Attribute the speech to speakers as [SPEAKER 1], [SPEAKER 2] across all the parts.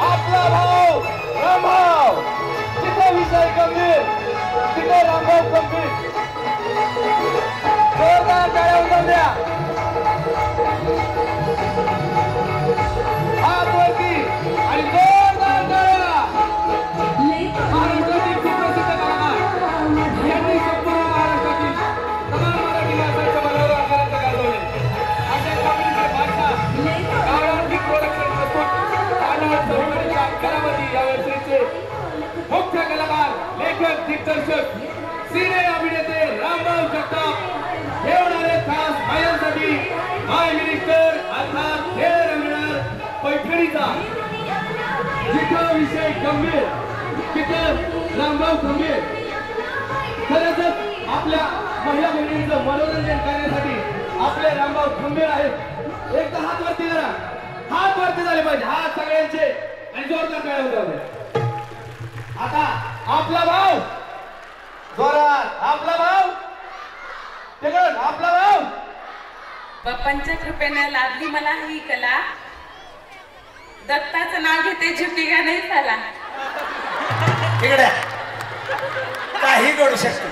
[SPEAKER 1] आपला भाऊ रामभाऊ. तिथे विषय गंभीर, तिथे रामभाऊ गंभीर. जोरदार टाळ्या उचलून द्या. हात वरती आणि जोरदार टाळ्या. महाराष्ट्रातील सुप्रसिद्ध कलाकार यांनी संपूर्ण महाराष्ट्रातील तमाम मराठी भाषांच्या बलावर आकारांत गाजवले. अशा कॉमेडीचे भाषा गावरान प्रोडक्शन प्रस्तुत कानड चौकडीच्या करामती या वेबसिरीजचे मुख्य कलाकार, लेखक, दिग्दर्शक, सिने अभिनेते रामभाऊ जगताप हे होणारे खास महिलांसाठी माय मिनिस्टर अर्थात खेळ रंगणार पैठणीचा. जिथं विषय गंभीर तिथं रामभाऊ गंभीर. खरंच आपल्या महिला बहिणींचं मनोरंजन करण्यासाठी आपले रामभाऊ गंभीर आहेत. एकदा हात वरती करा, हात वरती झाले पाहिजे, हात सगळ्यांचे आणि जोरदार टाळ्या होते. आता आपला भाऊ जोरात, आपला भाऊ तिकडून, आपला भाऊ.
[SPEAKER 2] बाप्पांच्या कृपेने लाभली मला ही कला. दत्ताचं नाव घेते झुकेगा नाही साला.
[SPEAKER 3] तिकडे काही घडू शकते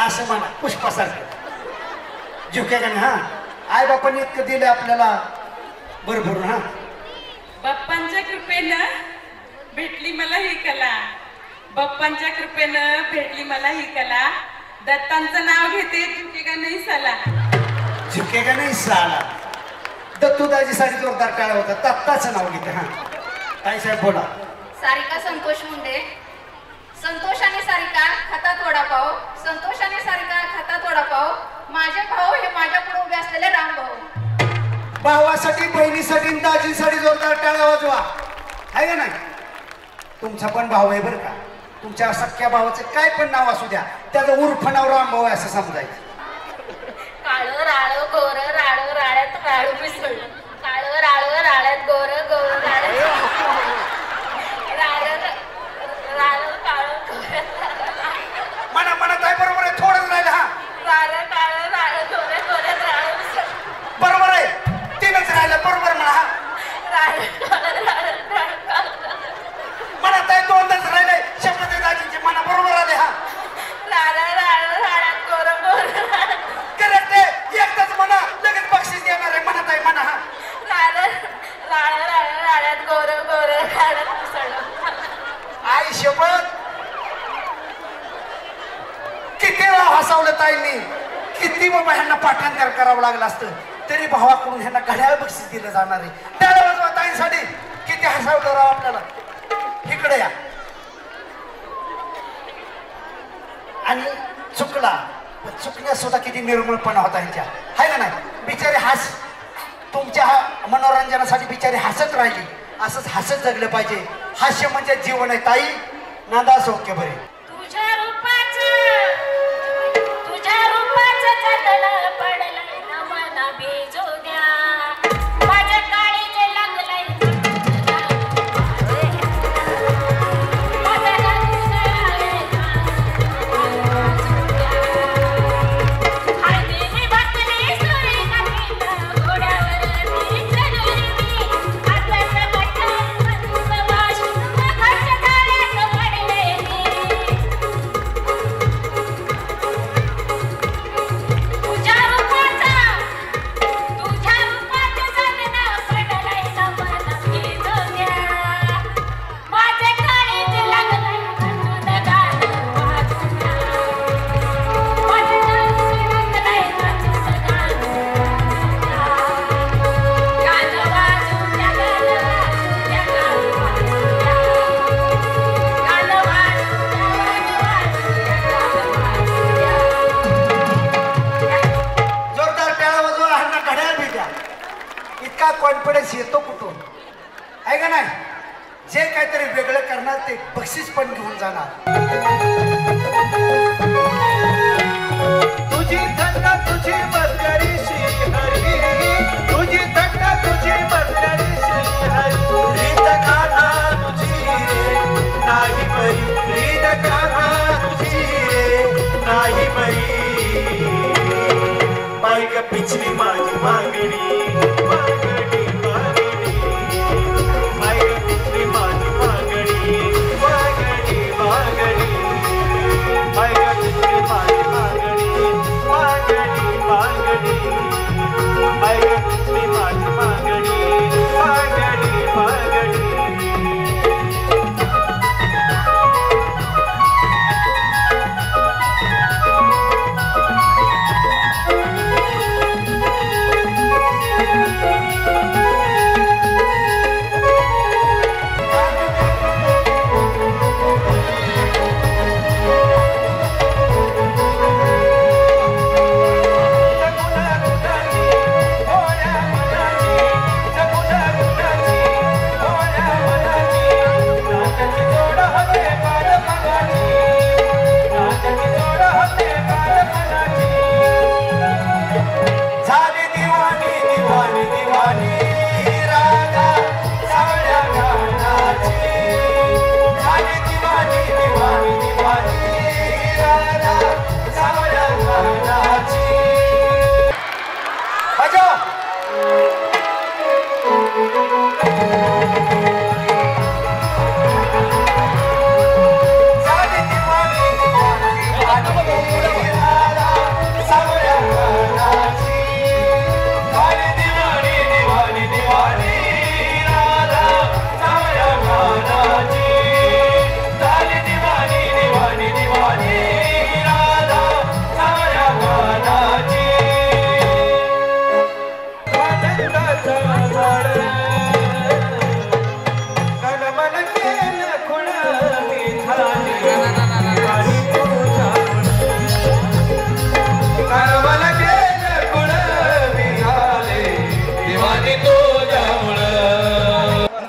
[SPEAKER 3] असं म्हणा पुष्पासारखं झुकेगा नाही. हा आई बापांनी इतकं दिलं आपल्याला भरभरून. हा
[SPEAKER 2] बाप्पांच्या कृपेनं भेटली मला ही कला. बाप्पांच्या कृपेनं भेटली मला ही कला. दत्तांचं नाव घेते झुकेगा नाही साला.
[SPEAKER 3] झुकेगा नाही साला. दत्तूदाजीसाठी जोरदार टाळ्या होता. दत्ताचं नाव घेते. हा काय साहेब बोला.
[SPEAKER 4] सारिका संतोष मुंडे. संतोष आणि सारिका खातात वडापाव. संतोष आणि सारिका खातात वडापाव. माझे भाऊ हे माझ्या पुढे उभे असलेले राम भाऊ.
[SPEAKER 3] भावासाठी, बहिणीसाठी, दाजीसाठी जोरदार टाळ्या वाजवा. आहे का नाही? तुमचा पण भाऊ आहे बरं का. तुमच्या सख्या भावाचं काय पण नाव असू द्या, त्याचं उर्फ नाव रामभाऊ आहे असं समजायचं.
[SPEAKER 4] काळं राळ गोर राळ राळ्यात राळू मिसळलं. काळं राळ राळ्यात गोर गोर राळ राळ काळं
[SPEAKER 3] मना मनात आहे. बरोबर आहे. थोडंच राहिलं. हा
[SPEAKER 4] राळ काळं राळ गोरे गोऱ्यात राळ मिसळलं.
[SPEAKER 3] बरोबर आहे. तीनच राहिलं. बरोबर म्हणा. हा
[SPEAKER 4] राळ काळं राळ
[SPEAKER 3] मनात आहे. दोनच राहिले. शब्द आहे दाजींचे. मना बरोबर आले. हा
[SPEAKER 4] राळ राळ राळ्यात गोर गोर
[SPEAKER 3] करेक्ट आहे. एकदाच म्हणा, लगेच बक्षीस देणार आहे. म्हणत आहे म्हणा. हा
[SPEAKER 4] राळ राळ राळ राळ्यात गोर गोर राळ्यात मिसळलं.
[SPEAKER 3] आई शपथ किती वेळा हसावलं ताईंनी. किती बाबा ह्यांना पाठांतर करावं लागलं असतं तरी भावाकडून ह्यांना घड्याळ बक्षीस दिलं जाणार आहे. टाळ्या वाजवा ताईंसाठी. किती हसावलं राव आपल्याला. इकडे या. आणि चुकला पण चुकण्यात सुद्धा किती निर्मळपणा होता ह्यांच्या. आहे का नाही? बिचारी हास तुमच्या मनोरंजनासाठी बिचारी हसत राहिली. असंच हसत जगलं पाहिजे. हास्य म्हणजे जीवन आहे ताई. नांदा सौख्य बरे.
[SPEAKER 4] तुझ्या रूपाचं चांदणं पडलंय ना मना भिजू द्या. माझ्या काळीचे लागलंय
[SPEAKER 3] कॉन्फिडन्स येतो कुठून? आहे का नाही? जे काहीतरी वेगळं करणार ते बक्षीस पण घेऊन जाणार.
[SPEAKER 1] तुझी थंडा तुझी मस्करी श्रीहरी, तुझी थंडा तुझी मस्करी श्रीहरी. रीत कान्हा तुझी रे नाही बरी, रीत कान्हा तुझी रे नाही बरी. बाईक पिछली माझी मागणी मागणी मागणी.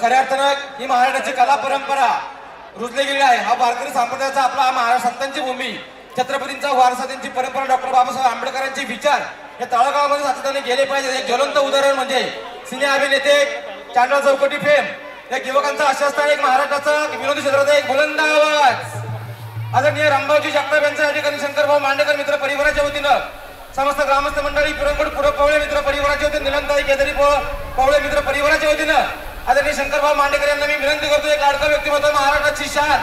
[SPEAKER 1] खऱ्या अर्थानं ही महाराष्ट्राची कला परंपरा रुजली गेली आहे. हा वारकरी संप्रदायाचा आपला हा महाराष्ट्र संतांची भूमी, छत्रपतींचा वारसा, त्यांची परंपरा, डॉक्टर बाबासाहेब आंबेडकरांचे विचार हे तळागावामध्ये सातत्याने गेले पाहिजे. एक ज्वलंत उदाहरण म्हणजे सिने अभिनेते चांडा चौकटी फेम या युवकांचा आशास्थान, एक महाराष्ट्राचा विनोदी क्षेत्राचा एक बुलंद आवाज आदरणीय रामभाऊजी जगताप यांच्या या ठिकाणी शंकरभाऊ मांडेकर मित्र परिवाराच्या वतीनं, समस्त ग्रामस्थ मंडळी, पुरंकोट पुढे पवळे मित्र परिवाराच्या वतीनं, निलमताई केदारी पवळे मित्र परिवाराच्या वतीनं आदरणीय शंकरभाऊ मांडेकर यांना मी विनंती करतो, एक लाडका व्यक्तिमत्व, महाराष्ट्राची शान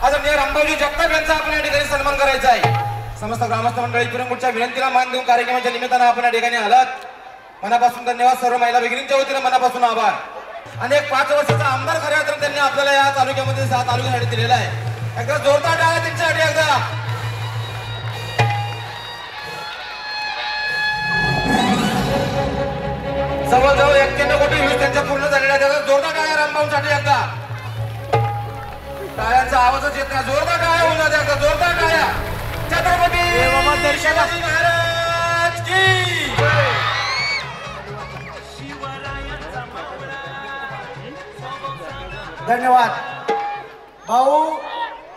[SPEAKER 1] आदरणीय रामभाऊजी जगताप यांचा आपण या ठिकाणी सन्मान करायचा आहे. समस्त ग्रामस्थ मंडळी पुरंकोटच्या विनंतीला मान देऊन कार्यक्रमाच्या निमित्तानं आपण या ठिकाणी आलात. मनापासून धन्यवाद. सर्व महिला भगिनींच्या वतीनं मनापासून आभार. आणि एक 5 वर्षाचा आमदार खऱ्या अर्थानं त्यांनी आपल्याला या तालुक्यामध्ये तालुक्यासाठी दिलेला आहे. एकदा जोरदार टाळ्या त्यांच्यासाठी. एकदा जवळजवळ 91 कोटी व्ह्यूज त्यांच्या पूर्ण झालेल्या आहेत. जोरदार टाळ्या रामभाऊसाठी. एकदा टाळ्यांचा आवाजच येत नाही. जोरदार टाळ्या होऊन जाते. एकदा जोरदार टाळ्या. छत्रपती शिवाजी महाराज की
[SPEAKER 3] धन्यवाद भाऊ.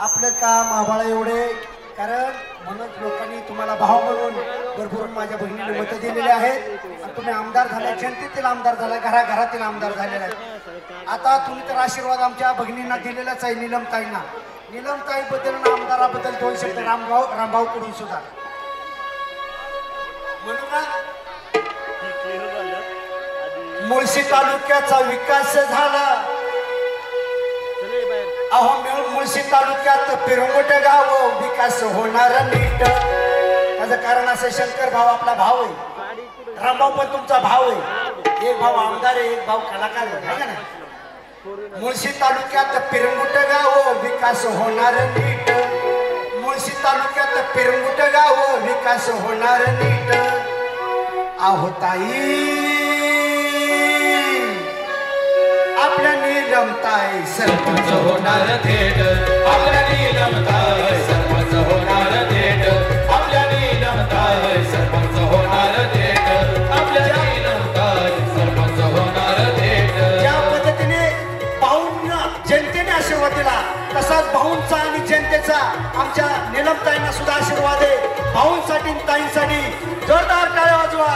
[SPEAKER 3] आपलं काम आभाळा एवढे, कारण म्हणून लोकांनी तुम्हाला भाव म्हणून भरपूर माझ्या बहिणीने मतं दिलेली आहेत. आणि तुम्ही आमदार झाले, जनतेतील आमदार झाला, घराघरातील आमदार झालेला आहे. आता तुम्ही तर आशीर्वाद आमच्या भगिनींना दिलेलाच आहे, नीलमताईंना. नीलमताईबद्दल आणि आमदाराबद्दल 2 शब्द रामभाऊ कडून सुद्धा मुळशी तालुक्याचा विकास झाला. अहो मुळशी तालुक्यात पिरंगोट गाव विकास होणार नीट. त्याचं कारण असं, शंकर भाऊ आपला भाव आहे, रामभाऊ पण तुमचा भाव आहे. एक भाऊ आमदार आहे, एक भाऊ कलाकार आहे ना. मुळशी तालुक्यात पिरंगुट गाव विकास होणार नीट. मुळशी तालुक्यात पिरंगुट गाव विकास होणार नीट. आहो ताई आपल्या नीलमताई सरपंच होणार थेट. आपल्या नीलमताई सरपंच होणार थेट. आपल्या नीलमताई सरपंच होणार थेट. आपल्या नीलमताई सरपंच होणार थेट. ज्या पद्धतीने भाऊंना जनतेने आशीर्वाद दिला, तसाच भाऊंचा आणि जनतेचा आमच्या नीलमताईंना सुद्धा आशीर्वाद आहे. भाऊंसाठी ताईंसाठी जोरदार टाळ्या वाजवा.